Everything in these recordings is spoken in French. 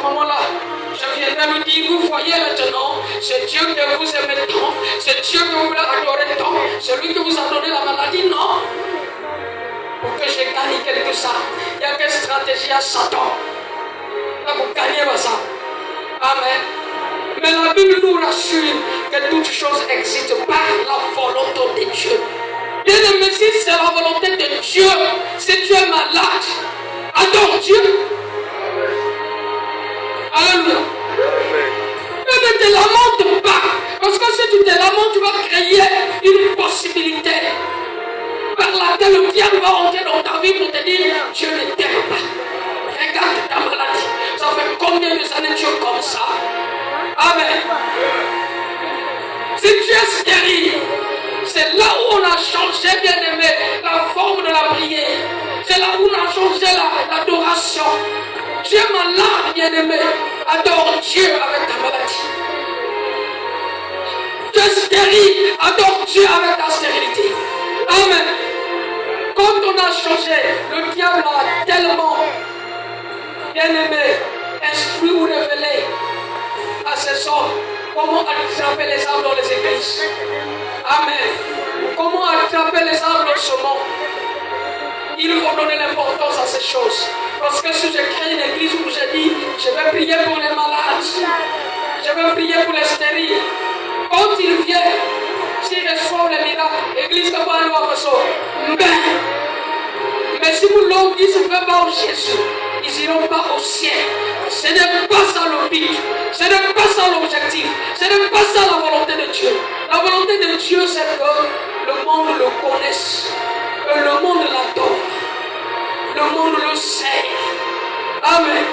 moment-là, je viendrai lui dire, vous voyez maintenant, c'est Dieu que vous aimez tant, c'est Dieu que vous voulez adorer tant, c'est lui qui vous a donné la maladie, non. Pour que je gagne quelque chose, il y a quelle stratégie à Satan. Là, pour gagner ça. Amen. Mais la Bible nous rassure que toutes choses existent par la volonté de Dieu. Bien aimé, si c'est la volonté de Dieu, si tu es malade, adore Dieu. Alléluia. Ne te lamente pas. Parce que si tu te lamentes, tu vas créer une possibilité par laquelle le diable va entrer dans ta vie pour te dire Dieu ne t'aime pas. Regarde ta maladie. Ça fait combien de années tu es comme ça? Amen. Si tu es stérile, c'est là où on a changé, bien aimé, la forme de la prière. C'est là où on a changé l'adoration. Tu es malade, bien aimé. Adore Dieu avec ta maladie. Tu es stérile, adore Dieu avec ta stérilité. Amen. Quand on a changé, le diable a tellement, bien aimé, instruit ou révélé à ces hommes comment attraper les âmes dans les églises. Amen. Comment attraper les âmes dans ce monde. Il faut donner l'importance à ces choses. Parce que si je crée une église où je dis, je vais prier pour les malades, je vais prier pour les stériles. Quand ils viennent, s'ils reçoivent les miracles, l'église ne va pas avoir ça. Mais si vous leur dites, je ne vais pas au Jésus, ils n'iront pas au ciel. Ce n'est pas ça le but. Ce n'est pas ça l'objectif. Ce n'est pas ça la volonté de Dieu. La volonté de Dieu, c'est que le monde le connaisse. Que le monde l'adore. Le monde le sait. Amen.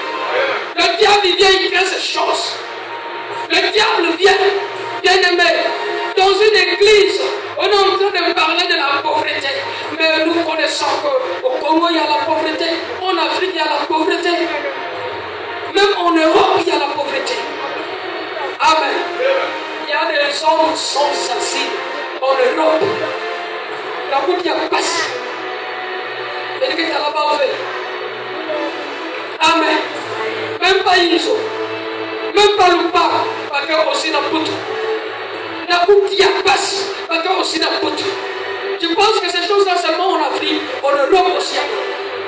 Le diable, il vient, il crée ces choses. Le diable vient, bien aimé, dans une église. On est en train de parler de la pauvreté. Mais nous connaissons qu'au Congo, il y a la pauvreté. En Afrique, il y a la pauvreté. Même en Europe, il y a la pauvreté. Amen. Il y a des hommes sans assis en Europe. La route, il y a passé. Et que tu as là-bas fait. Amen. Même pas Inzo. Même pas Lupa. Parce que aussi dans Poutou. La route, il y a passé. Parce que aussi dans Poutou. Je pense que ces choses-là seulement en Afrique, en Europe aussi.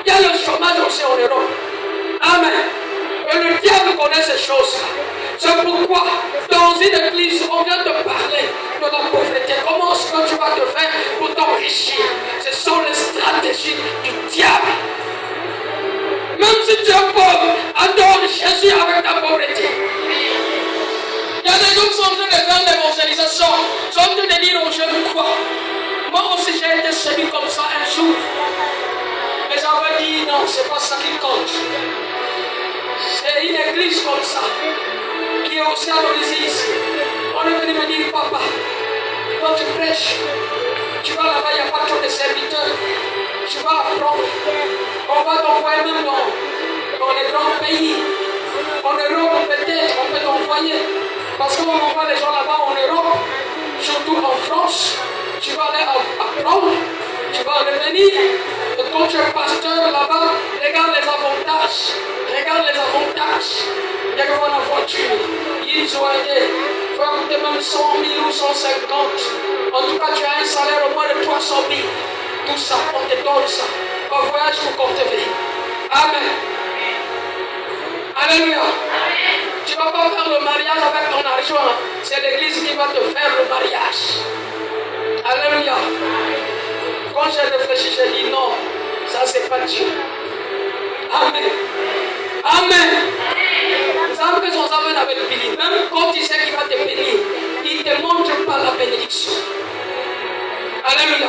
Il y a le chômage aussi en Europe. Amen. Et le diable connaît ces choses-là. C'est pourquoi, dans une église, on vient de parler de la pauvreté. Comment est-ce que tu vas te faire pour t'enrichir? Ce sont les stratégies du diable. Même si tu es pauvre, adore Jésus avec ta pauvreté. Il y a des gens qui sont en train de faire l'évangélisation. Ils sont en train de dire aux jeunes quoi. Moi aussi, j'ai été séduit comme ça un jour. Mais j'avais dit non, c'est pas ça qui compte. C'est une église comme ça, qui est aussi à l'origine ici. On est venu me dire, papa, quand tu prêches, tu vas là-bas, il n'y a pas trop de serviteurs. Tu vas apprendre. On va t'envoyer même dans les grands pays. En Europe, peut-être, on peut t'envoyer. Parce qu'on envoie les gens là-bas en Europe, surtout en France. Tu vas aller apprendre, tu vas revenir. Et quand tu es pasteur là-bas, regarde les avantages. Regarde les avantages. Il y a la voiture. Ils ont aidé. Il faut coûter même 100 000 ou 150. En tout cas, tu as un salaire au moins de 300 000. Tout ça, on te donne ça. Un voyage pour cultiver. Amen. Alléluia. Tu ne vas pas faire le mariage avec ton argent. C'est l'église qui va te faire le mariage. Alléluia. Quand j'ai réfléchi, j'ai dit non, ça c'est pas Dieu. Amen. Amen. Ça que son saveur avait béni. Même quand il sait qu'il va te bénir, il ne te montre pas la bénédiction. Alléluia.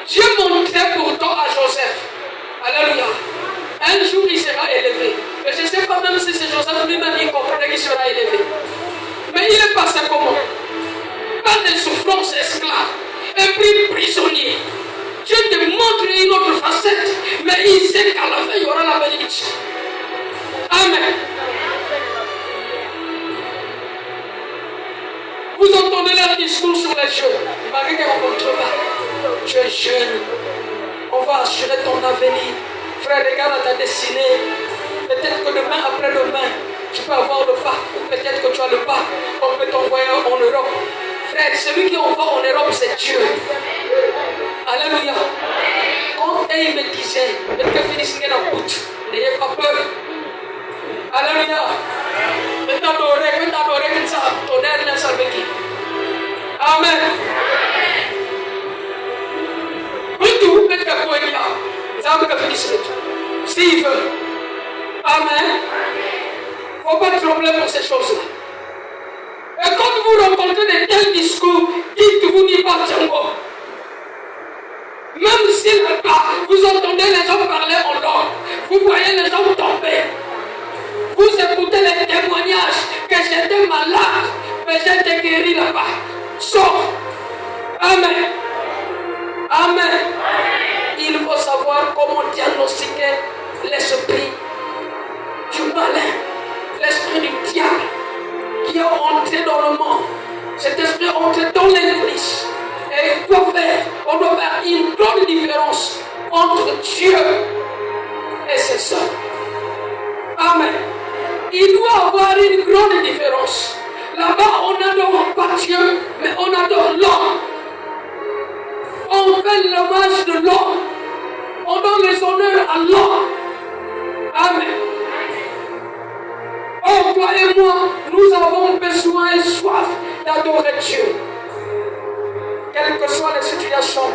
Dieu montrait pourtant à Joseph. Alléluia. Un jour il sera élevé. Mais je ne sais pas même si c'est Joseph lui-même qui comprenait qu'il sera élevé. Mais il est passé comment? Par des souffrances esclaves. Et puis prisonnier. Dieu te montre une autre facette. Mais il sait qu'à la fin il y aura la bénédiction. Amen. Vous entendez leur discours sur les jeunes. Marie ne rencontre pas. Tu es jeune. On va assurer ton avenir. Frère, regarde ta destinée. Peut-être que demain, après-demain, tu peux avoir le bac. Ou peut-être que tu as le bac. On peut t'envoyer en Europe. Frère, celui qui envoie en Europe, c'est Dieu. Alléluia. Quand il me disait, peut-être que finissez dans le bout, n'ayez pas peur. Alléluia. Peut t'adorer comme ça, tonnerre dans sa vie. Amen. Tout peut être quoi il y a. Ça veut dire féliciter. S'il veut. Amen. Il ne faut pas trembler pour ces choses-là. Et quand vous rencontrez de tels discours, dites-vous n'y pas Django. Même si là-bas, vous entendez les gens parler en langue, vous voyez les gens tomber. Vous écoutez les témoignages que j'étais malade, mais j'étais guéri là-bas. Sors. Amen. Amen. Il faut savoir comment diagnostiquer l'esprit du malin, l'esprit du diable qui est entré dans le monde. Cet esprit est entré dans l'église. Et on doit faire une grande différence entre Dieu et ses hommes. Amen. Il doit avoir une grande différence. Là-bas, on n'adore pas Dieu, mais on adore l'homme. On fait l'hommage de l'homme. On donne les honneurs à l'homme. Amen. Oh, toi et moi, nous avons besoin et soif d'adorer Dieu. Quelles que soient les situations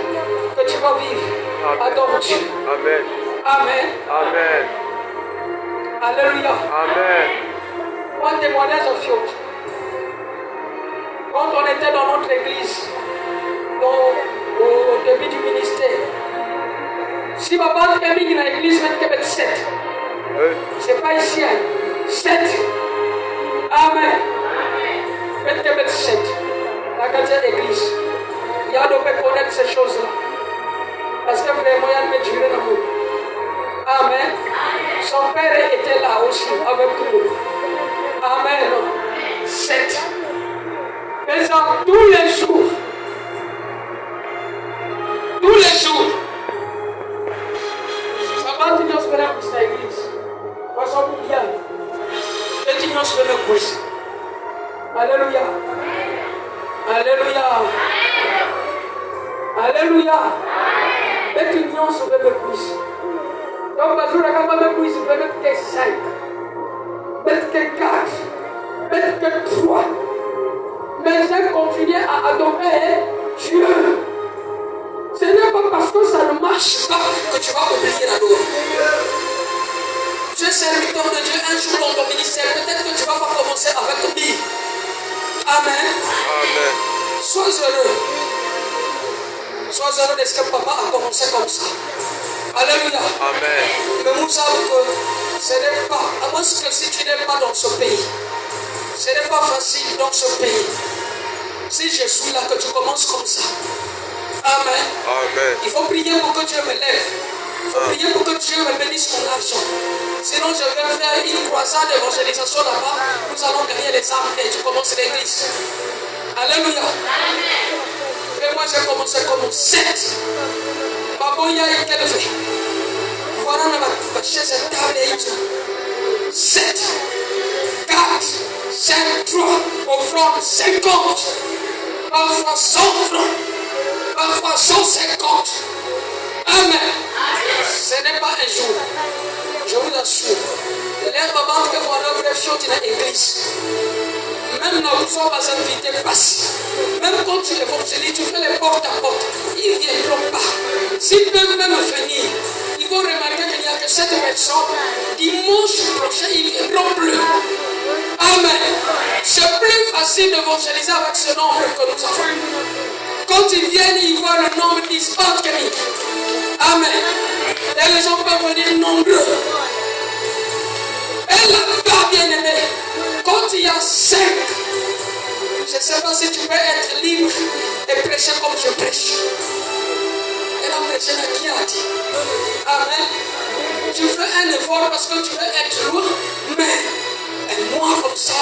que tu vas vivre, adore Dieu. Amen. Amen. Amen. Alléluia. Amen. Un témoignage en fiot. Quand on était dans notre église, au début du ministère, si papa est mis dans l'église, il y a 7. C'est pas ici, 7. Amen. Il y a 7. La quatrième église. Il y a d'autres qui connaissent ces choses-là. Parce que vraiment, il y a une durée dans nous. Amen. Son père était là aussi avec nous. Amen. 7. Faisant tous les jours. Tous les jours. Papa, tu nous fais pour cette église. Façon bien. Et tu nous fais le quiz. Alléluia. Alléluia. Alléluia. Et tu nous fais le quiz. Donc, parce que quand même quiz, il peut mettre que 5. Mettre que 4. Mettre que 3. Mais j'ai continué à adorer Dieu. Ce n'est pas parce que ça ne marche pas que tu vas oublier la loi. Tu es serviteur de Dieu un jour dans ton ministère. Peut-être que tu ne vas pas commencer avec 1000. Amen. Amen. Sois heureux. Sois heureux de ce que papa a commencé comme ça. Alléluia. Amen. Mais nous savons que ce n'est pas, à moins que si tu n'es pas dans ce pays, ce n'est pas facile dans ce pays. Si je suis là, que tu commences comme ça. Amen. Amen. Il faut prier pour que Dieu me lève. Il faut prier pour que Dieu me bénisse mon argent. Sinon, je vais faire une croisade d'évangélisation là-bas. Nous allons gagner les âmes et tu commences l'église. Alléluia. Et moi, j'ai commencé comme 7. Baboya est élevé. Voilà ma chaise et table et tout. 7, 4, 5, 3, offrande 50. Parfois 100 francs. Parfois 150. Amen. Ce n'est pas un jour. Je vous assure. Les mamans que vous avez fait dans l'église. Même dans vous sommes pas invités, passe. Même quand tu évangélises, tu fais les porte à porte. Ils ne viendront pas. S'ils peuvent même venir, ils vont remarquer qu'il n'y a que 7 personnes. Dimanche prochain, ils ne viendront plus. Amen. C'est plus facile d'évangéliser avec ce nombre que nous avons. Quand ils viennent, ils voient le nombre, ils disent pas que Amen. Et les gens peuvent venir nombreux. Et là-bas, bien aimé, quand il y a 5, je ne sais pas si tu peux être libre et prêcher comme je prêche. Elle a prêché à qui a dit. Amen. Tu fais un effort parce que tu veux être loin, mais un mois comme ça,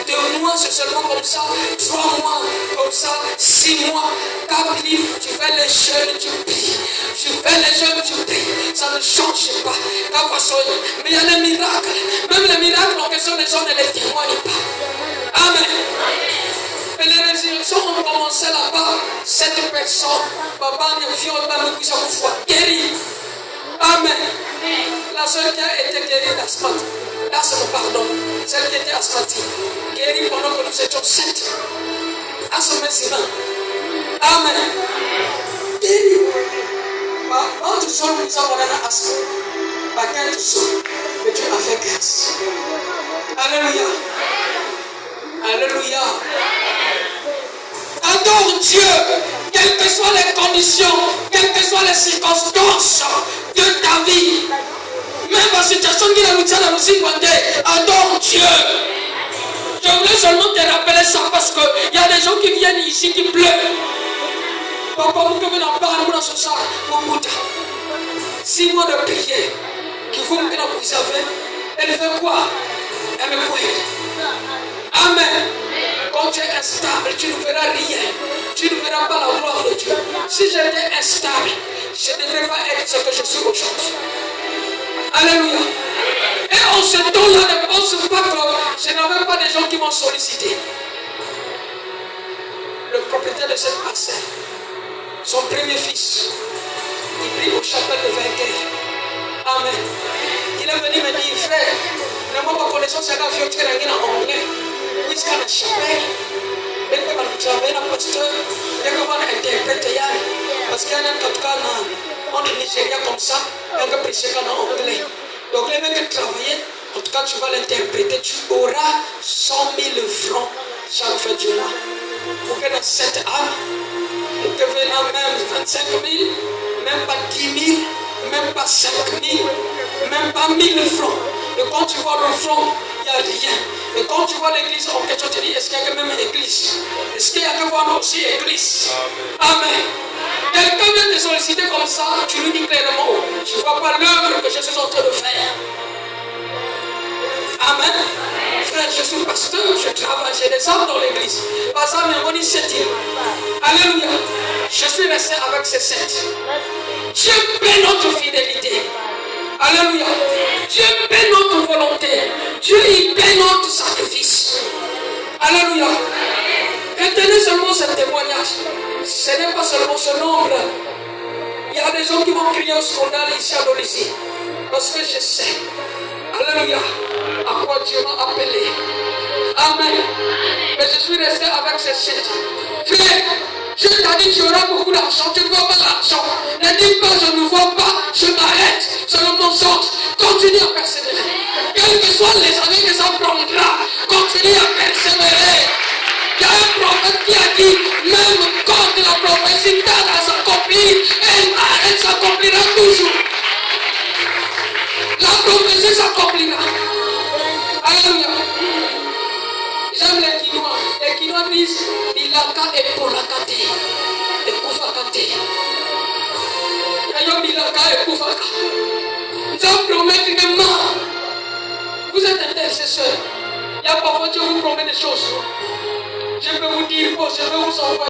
2 mois c'est seulement comme ça, 3 mois comme ça, 6 mois, 4 livres, tu fais les jeûnes, tu pries. Tu fais les jeûnes, tu pries. Ça ne change pas. Mais il y a les miracles. personne ne les témoigne pas. Amen. Et les résurrections ont commencé là-bas. Cette personne, papa ne viole pas me couche à fois guérie. Amen. La seule qui a été guérie d'asthmatique, pardon, celle qui était asthmatique, guérie pendant que nous étions 7. À ce moment. Amen. Guérie. Quand tu sors, nous avons un asthme. Pas quand tu sors, mais Dieu a fait grâce. Alléluia. Alléluia. Adore Dieu, quelles que soient les conditions, quelles que soient les circonstances de ta vie. Même la situation qui nous tient à nous demander, adore Dieu. Je voulais seulement te rappeler ça parce qu'il y a des gens qui viennent ici qui pleurent. Papa, vous pouvez en parler dans ce sac, mon Bouddha. 6 mois de prière, qu'il faut que vous avez, elle fait quoi? Elle me couille. Amen. Quand tu es instable, tu ne verras rien. Tu ne verras pas la gloire de Dieu. Si j'étais instable, je ne devrais pas être ce que je suis aujourd'hui. Alléluia. Et en ce temps-là, ne pense pas que je n'avais pas des gens qui m'ont sollicité. Le propriétaire de cette parcelle, son premier fils, il prie au chapelle de Vergueil. Amen. Il est venu me dire, frère, ne m'as pas connaissance à la vie en anglais. Puisqu'à la chapelle, dès que vous avez un pasteur, dès que vous interprétez, parce qu'il y a un cas en Nigeria comme ça, il y a un prêcher en anglais. Donc les mecs qui travaillent, en tout cas tu vas l'interpréter, tu auras 100 000 francs chaque fin du mois. Pour que dans cette âme, vous devez même 25 000, même pas 10 000, même pas 5 000, même pas 1 000 francs. Et quand tu vois le front, il n'y a rien. Et quand tu vois l'église en question, tu te dis, est-ce qu'il y a quand même une église? Est-ce qu'il y a que voir aussi église? Amen. Quelqu'un vient te solliciter comme ça, tu lui dis clairement, tu ne vois pas l'œuvre que je suis en train de faire. Amen. Frère, je suis pasteur, je travaille, j'ai des âmes dans l'église. Par ça, on dit 7. Alléluia. Je suis resté avec ces 7. Dieu paie notre fidélité. Alléluia. Dieu paie notre volonté. Dieu il paie notre sacrifice. Alléluia. Retenez seulement ce témoignage. Ce n'est pas seulement ce nombre. Il y a des gens qui vont crier au scandale ici à Dolisie. Parce que je sais. Alléluia. À quoi Dieu m'a appelé. Amen. Mais je suis resté avec ces 7. Frère, je t'ai dit tu auras beaucoup d'argent. Tu ne vois pas l'argent. Ne dis pas je ne vois pas. Je m'arrête. C'est le mensonge. Continue à persévérer. Quelles que soient les années que ça prendra, continue à persévérer. Il y a un prophète qui a dit, même quand la prophétie tarde à s'accomplir, elle s'accomplira toujours. La prophétie s'accomplira. Alléluia. J'aime les Quinois. Les Quinois disent, Ilaka et Polakate. Et Koufakate. Ayom Ilaka et Koufaka. Nous promettre une main. Vous êtes intercesseur. Il y a parfois Dieu vous promet des choses. Je peux vous dire, je vais vous envoyer.